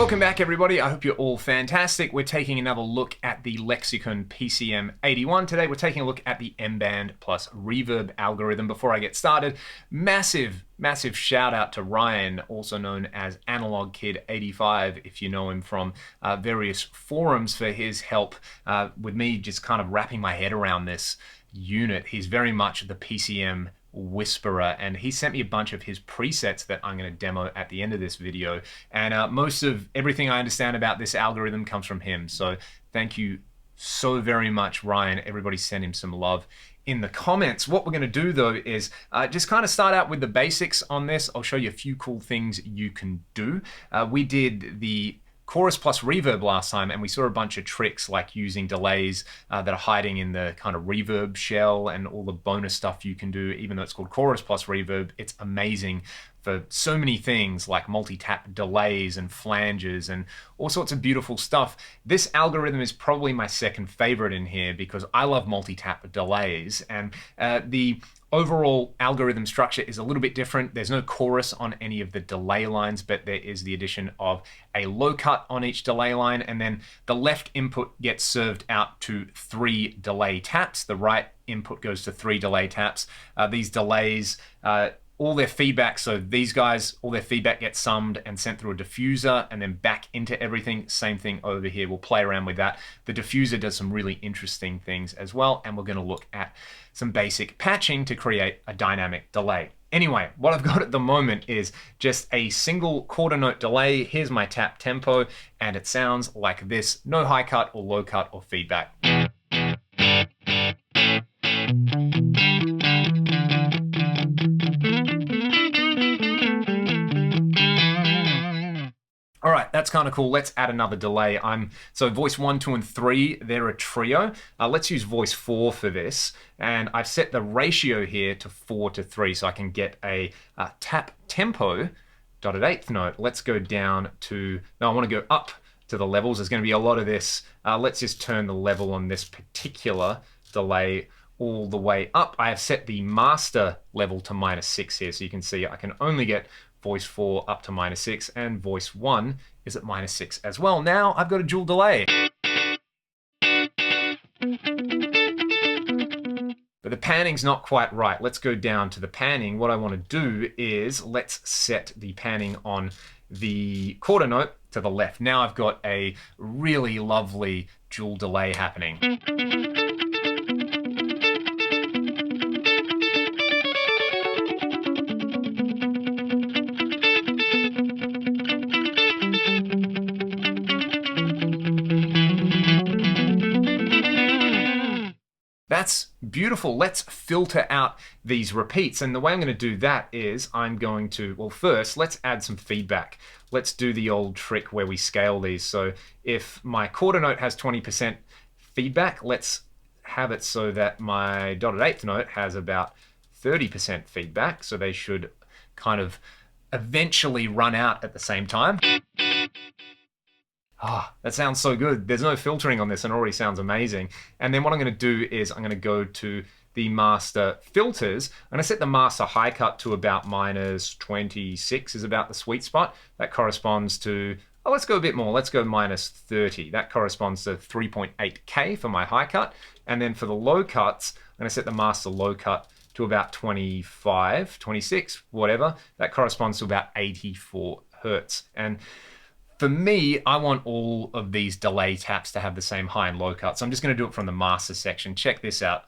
Welcome back, everybody. I hope you're all fantastic. We're taking another look at the Lexicon PCM81 today. We're taking a look at the MBand plus reverb algorithm. Before I get started, massive shout out to Ryan, also known as Analog Kid 85, if you know him from various forums, for his help with me just kind of wrapping my head around this unit. He's very much the PCM whisperer, and he sent me a bunch of his presets that I'm going to demo at the end of this video, and most of everything I understand about this algorithm comes from him. So thank you so very much, Ryan. Everybody send him some love in the comments. What we're going to do though is just kind of start out with the basics on this. I'll show you a few cool things you can do. We did the chorus plus reverb last time, and we saw a bunch of tricks like using delays that are hiding in the kind of reverb shell and all the bonus stuff you can do. Even though it's called chorus plus reverb, it's amazing for so many things like multi-tap delays and flanges and all sorts of beautiful stuff. This algorithm is probably my second favorite in here because I love multi-tap delays, and the overall algorithm structure is a little bit different. There's no chorus on any of the delay lines, but there is the addition of a low cut on each delay line, and then the left input gets served out to 3 delay taps. The right input goes to 3 delay taps. These delays, all their feedback, so these guys, all their feedback gets summed and sent through a diffuser and then back into everything. Same thing over here. We'll play around with that. The diffuser does some really interesting things as well, and we're going to look at some basic patching to create a dynamic delay. Anyway, what I've got at the moment is just a single quarter note delay. Here's my tap tempo, and it sounds like this. No high cut or low cut or feedback. All right, that's kind of cool. Let's add another delay. So voice 1, 2, and 3, they're a trio. Let's use voice 4 for this. And I've set the ratio here to 4 to 3 so I can get a tap tempo dotted eighth note. Let's go down to, no, I want to go up to the levels. There's going to be a lot of this. Let's just turn the level on this particular delay all the way up. I have set the master level to -6 here, so you can see I can only get voice 4 up to -6, and voice 1 is at -6 as well. Now I've got a dual delay. But the panning's not quite right. Let's go down to the panning. What I want to do is let's set the panning on the quarter note to the left. Now I've got a really lovely dual delay happening. That's beautiful. Let's filter out these repeats. And the way I'm going to do that is I'm going to, well, first, let's add some feedback. Let's do the old trick where we scale these. So if my quarter note has 20% feedback, let's have it so that my dotted eighth note has about 30% feedback. So they should kind of eventually run out at the same time. Ah, that sounds so good. There's no filtering on this and it already sounds amazing. And then what I'm going to do is I'm going to go to the master filters. I'm going to set the master high cut to about -26 is about the sweet spot. That corresponds to, oh, let's go a bit more. Let's go -30. That corresponds to 3.8K for my high cut. And then for the low cuts, I'm going to set the master low cut to about 25, 26, whatever. That corresponds to about 84 Hertz. And for me, I want all of these delay taps to have the same high and low cut. So I'm just going to do it from the master section. Check this out.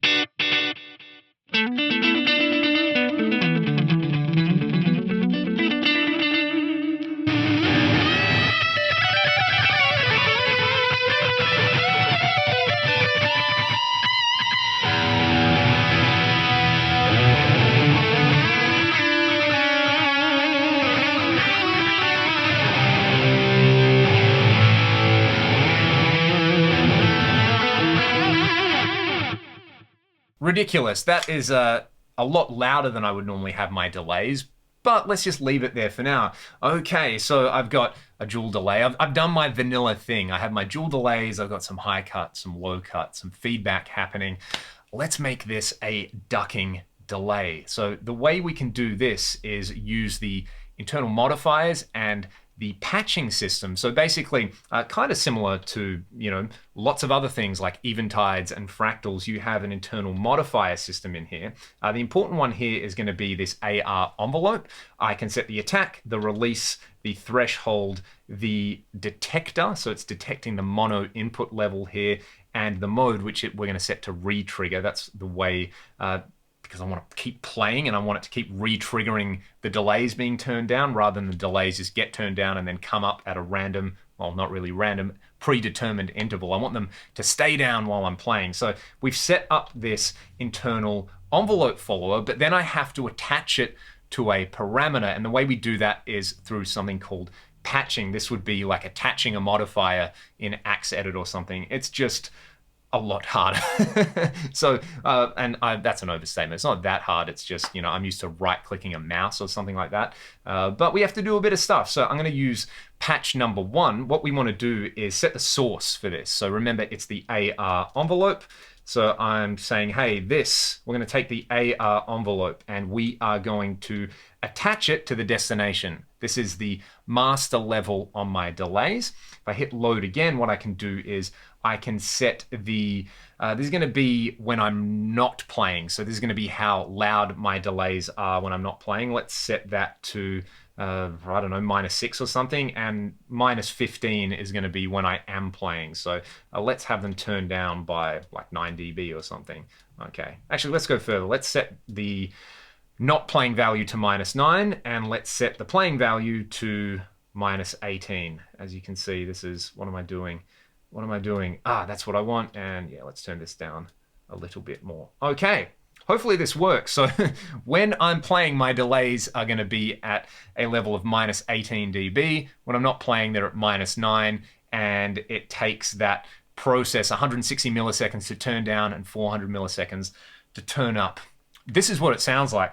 Ridiculous. That is a lot louder than I would normally have my delays, but let's just leave it there for now. Okay, so I've got a dual delay. I've done my vanilla thing. I have my dual delays, I've got some high cut, some low cut, some feedback happening. Let's make this a ducking delay. So the way we can do this is use the internal modifiers and the patching system. So basically, kind of similar to, lots of other things like eventides and fractals, you have an internal modifier system in here. The important one here is going to be this AR envelope. I can set the attack, the release, the threshold, the detector, so it's detecting the mono input level here, and the mode, which we're going to set to re-trigger. That's the way, because I want to keep playing and I want it to keep re-triggering the delays being turned down rather than the delays just get turned down and then come up at a random, well, not really random, predetermined interval. I want them to stay down while I'm playing. So we've set up this internal envelope follower, but then I have to attach it to a parameter. And the way we do that is through something called patching. This would be like attaching a modifier in AxeEdit or something. It's just a lot harder. So, that's an overstatement. It's not that hard. It's just, I'm used to right-clicking a mouse or something like that. But we have to do a bit of stuff. So I'm going to use patch number 1. What we want to do is set the source for this. So remember, it's the AR envelope. So I'm saying, hey, we're going to take the AR envelope and we are going to attach it to the destination. This is the master level on my delays. If I hit load again, what I can do is I can set this is going to be when I'm not playing. So this is going to be how loud my delays are when I'm not playing. Let's set that to, I don't know, -6 or something. And -15 is going to be when I am playing. So let's have them turned down by like 9 dB or something. Okay. Actually, let's go further. Let's set the not playing value to -9. And let's set the playing value to -18. As you can see, this is, what am I doing? What am I doing? That's what I want. And yeah, let's turn this down a little bit more. Okay, hopefully this works. So when I'm playing, my delays are going to be at a level of -18 dB. When I'm not playing, they're at -9. And it takes that process 160 milliseconds to turn down and 400 milliseconds to turn up. This is what it sounds like.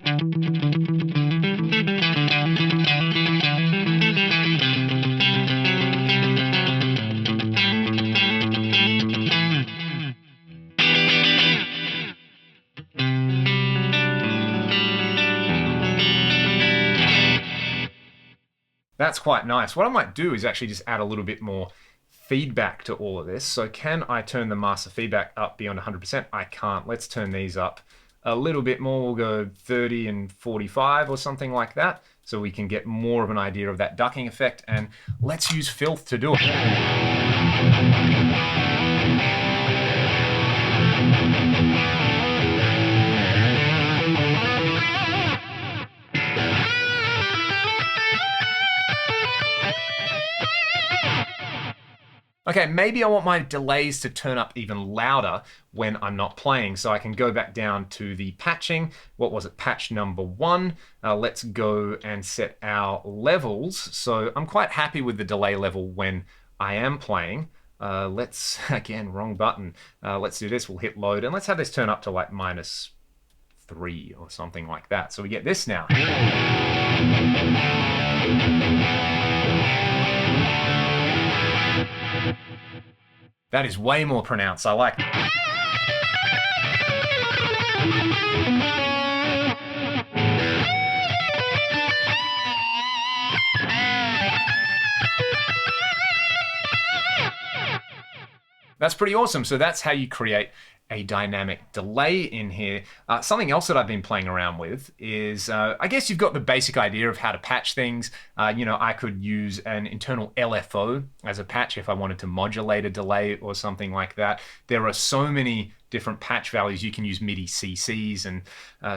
That's quite nice. What I might do is actually just add a little bit more feedback to all of this. So can I turn the master feedback up beyond 100%? I can't. Let's turn these up a little bit more. We'll go 30 and 45 or something like that, so we can get more of an idea of that ducking effect. And let's use filth to do it. Okay, maybe I want my delays to turn up even louder when I'm not playing, so I can go back down to the patching. What was it? Patch number 1. Let's go and set our levels. So I'm quite happy with the delay level when I am playing. Let's, again, wrong button. Let's do this. We'll hit load, and let's have this turn up to like -3 or something like that. So we get this now. That is way more pronounced. I like it. That's pretty awesome. So that's how you create a dynamic delay in here. Something else that I've been playing around with is, I guess you've got the basic idea of how to patch things. I could use an internal LFO as a patch if I wanted to modulate a delay or something like that. There are so many different patch values. You can use MIDI CCs and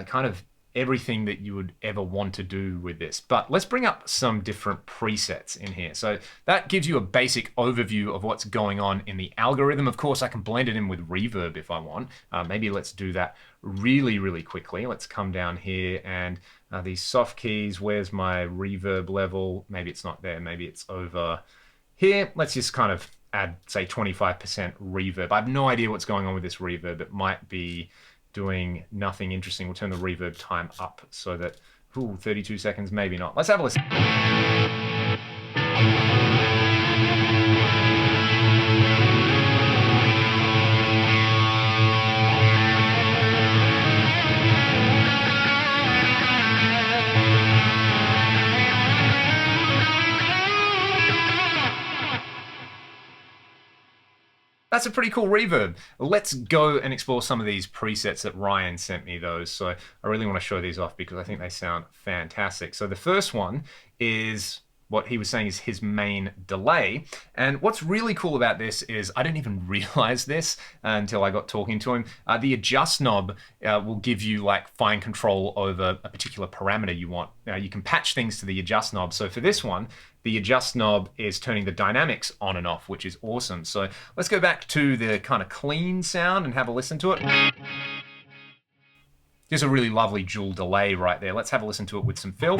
kind of everything that you would ever want to do with this. But let's bring up some different presets in here. So that gives you a basic overview of what's going on in the algorithm. Of course, I can blend it in with reverb if I want. Maybe let's do that really, really quickly. Let's come down here and these soft keys, where's my reverb level? Maybe it's not there, maybe it's over here. Let's just kind of add, say, 25% reverb. I have no idea what's going on with this reverb. It might be doing nothing interesting. We'll turn the reverb time up so that, 32 seconds, maybe not. Let's have a listen. That's a pretty cool reverb. Let's go and explore some of these presets that Ryan sent me though. So I really want to show these off because I think they sound fantastic. So the first one is what he was saying is his main delay. And what's really cool about this is I didn't even realize this until I got talking to him. The adjust knob will give you like fine control over a particular parameter you want. Now you can patch things to the adjust knob. So for this one, the adjust knob is turning the dynamics on and off, which is awesome. So let's go back to the kind of clean sound and have a listen to it. There's a really lovely dual delay right there. Let's have a listen to it with some fill.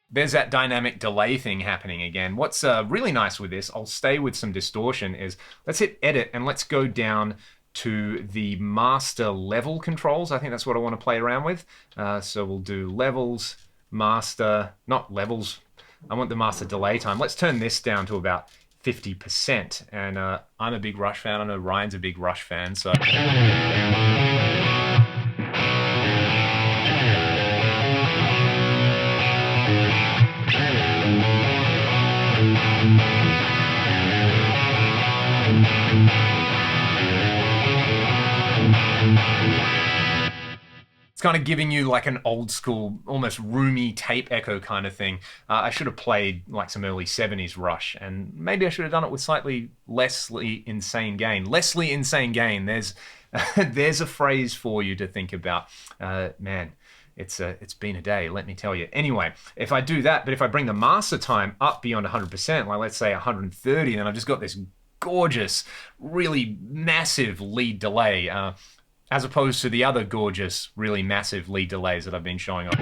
There's that dynamic delay thing happening again. What's really nice with this, I'll stay with some distortion, is let's hit edit and let's go down to the master level controls. I think that's what I want to play around with. So we'll do levels, master, not levels. I want the master delay time. Let's turn this down to about 50%. And I'm a big Rush fan. I know Ryan's a big Rush fan, so. It's kind of giving you like an old school, almost roomy tape echo kind of thing. I should have played like some early 70s Rush, and maybe I should have done it with slightly lessly insane gain. Lessly insane gain, there's a phrase for you to think about. Man, it's been a day, let me tell you. Anyway, if I do that, but if I bring the master time up beyond 100%, like let's say 130, then I've just got this gorgeous, really massive lead delay. As opposed to the other gorgeous, really massive lead delays that I've been showing off.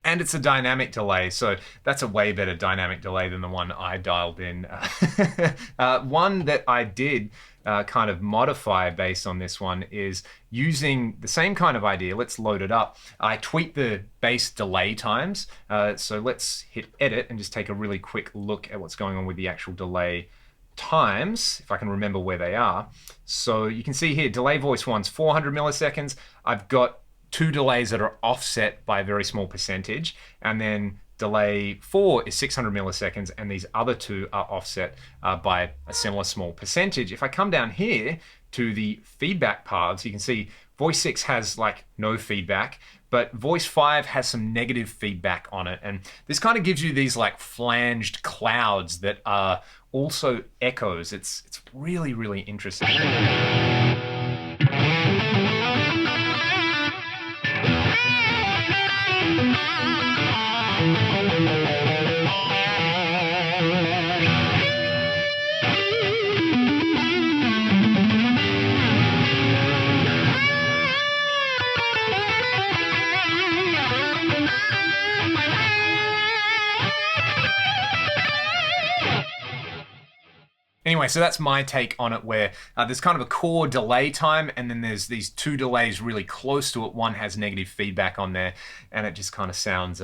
And it's a dynamic delay, so that's a way better dynamic delay than the one I dialed in. One that I did kind of modify based on this one is using the same kind of idea. Let's load it up. I tweak the bass delay times. So let's hit edit and just take a really quick look at what's going on with the actual delay times, if I can remember where they are. So you can see here, delay voice 1's 400 milliseconds. I've got two delays that are offset by a very small percentage, and then delay 4 is 600 milliseconds, and these other two are offset by a similar small percentage. If I come down here to the feedback paths, you can see voice 6 has like no feedback, but voice 5 has some negative feedback on it, and this kind of gives you these like flanged clouds that are also echoes. It's really, really interesting. Anyway, so that's my take on it, where there's kind of a core delay time, and then there's these two delays really close to it. One has negative feedback on there, and it just kind of sounds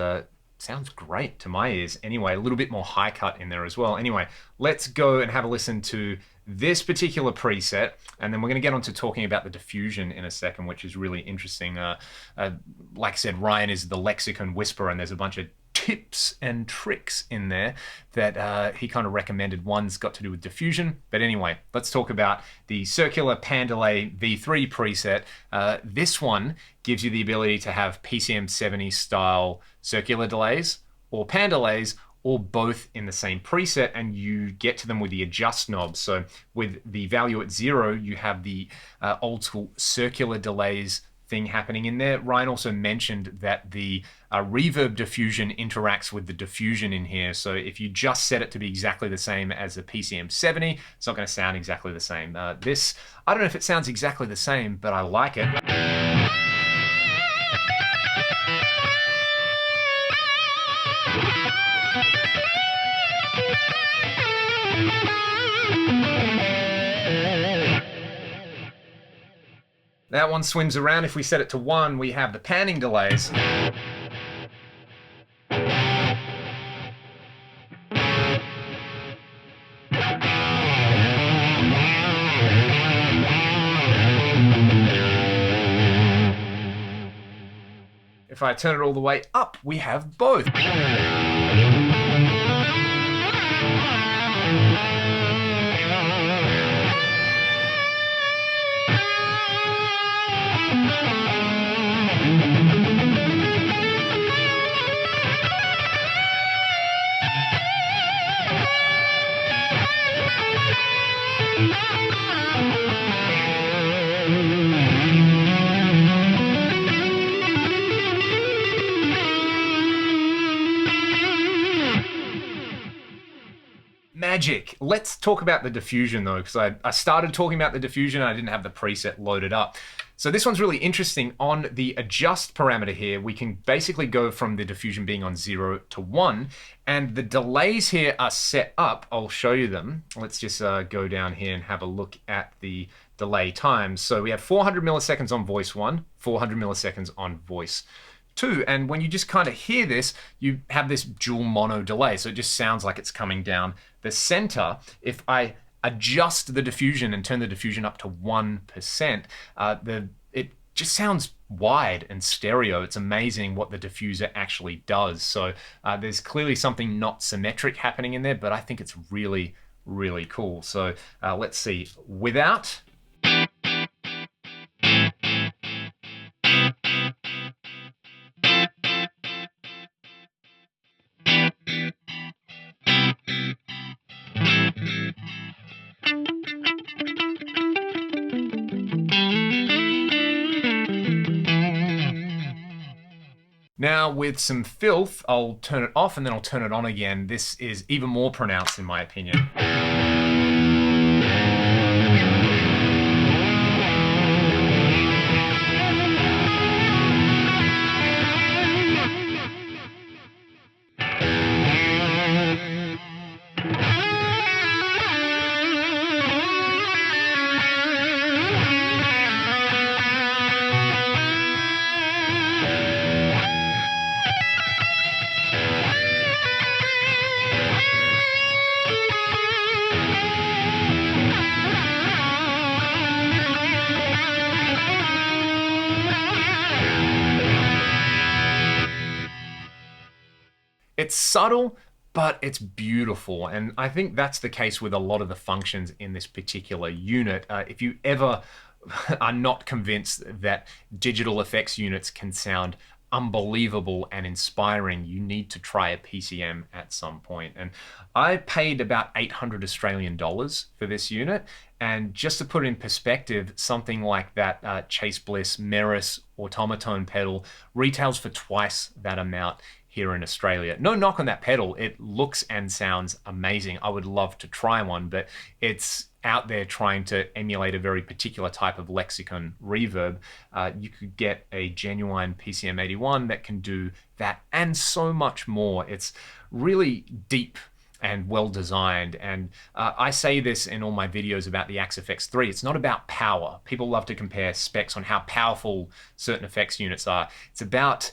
great to my ears. Anyway, a little bit more high cut in there as well. Anyway, let's go and have a listen to this particular preset, and then we're going to get on to talking about the diffusion in a second, which is really interesting. Like I said, Ryan is the lexicon whisperer, and there's a bunch of tips and tricks in there that he kind of recommended. One's got to do with diffusion, but anyway, let's talk about the circular Pandalay V3 preset. This one gives you the ability to have PCM70 style circular delays or Pandalays, or both in the same preset, and you get to them with the adjust knob. So with the value at 0, you have the old school circular delays thing happening in there. Ryan also mentioned that the reverb diffusion interacts with the diffusion in here. So if you just set it to be exactly the same as the PCM70, it's not going to sound exactly the same. This, I don't know if it sounds exactly the same, but I like it. That one swims around. If we set it to 1, we have the panning delays. If I turn it all the way up, we have both. Magic. Let's talk about the diffusion though, because I started talking about the diffusion and I didn't have the preset loaded up. So this one's really interesting. On the adjust parameter here, we can basically go from the diffusion being on 0 to 1, and the delays here are set up. I'll show you them. Let's just go down here and have a look at the delay times. So we have 400 milliseconds on voice 1, 400 milliseconds on voice 2, and when you just kind of hear this, you have this dual mono delay, so it just sounds like it's coming down the center. If I adjust the diffusion and turn the diffusion up to 1%, it just sounds wide and stereo. It's amazing what the diffuser actually does. So there's clearly something not symmetric happening in there, but I think it's really, really cool. So let's see. Without. Now with some filth, I'll turn it off and then I'll turn it on again. This is even more pronounced in my opinion. It's subtle, but it's beautiful, and I think that's the case with a lot of the functions in this particular unit. If you ever are not convinced that digital effects units can sound unbelievable and inspiring, you need to try a PCM at some point. And I paid about 800 Australian dollars for this unit, and just to put it in perspective, something like that Chase Bliss Meris automaton pedal retails for twice that amount here in Australia. No knock on that pedal, it looks and sounds amazing. I would love to try one, but it's out there trying to emulate a very particular type of lexicon reverb. You could get a genuine PCM81 that can do that and so much more. It's really deep and well designed, and I say this in all my videos about the Axe FX3. It's not about power. People love to compare specs on how powerful certain effects units are. It's about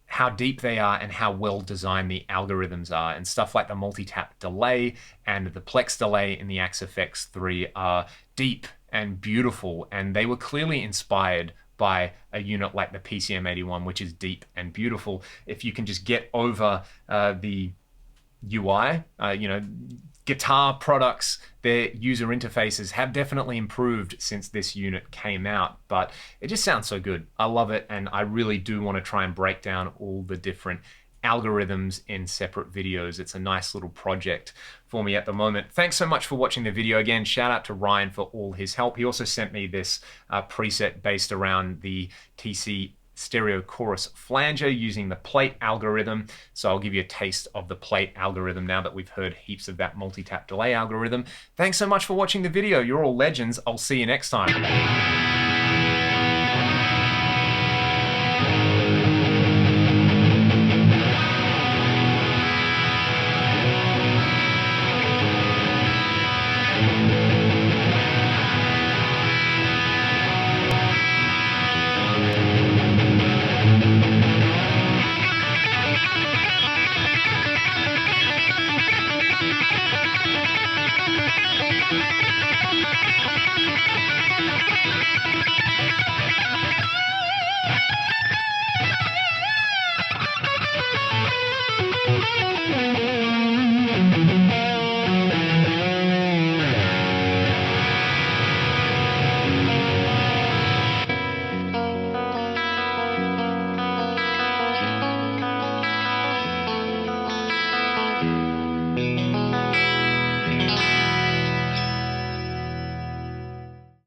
how deep they are and how well designed the algorithms are, and stuff like the multi-tap delay and the plex delay in the Axe FX3 are deep and beautiful, and they were clearly inspired by a unit like the PCM81, which is deep and beautiful. If you can just get over the UI, guitar products, their user interfaces have definitely improved since this unit came out, but it just sounds so good. I love it, and I really do want to try and break down all the different algorithms in separate videos. It's a nice little project for me at the moment. Thanks so much for watching the video. Again, shout out to Ryan for all his help. He also sent me this preset based around the TC stereo chorus flanger using the plate algorithm. So I'll give you a taste of the plate algorithm now that we've heard heaps of that multi-tap delay algorithm. Thanks so much for watching the video. You're all legends. I'll see you next time.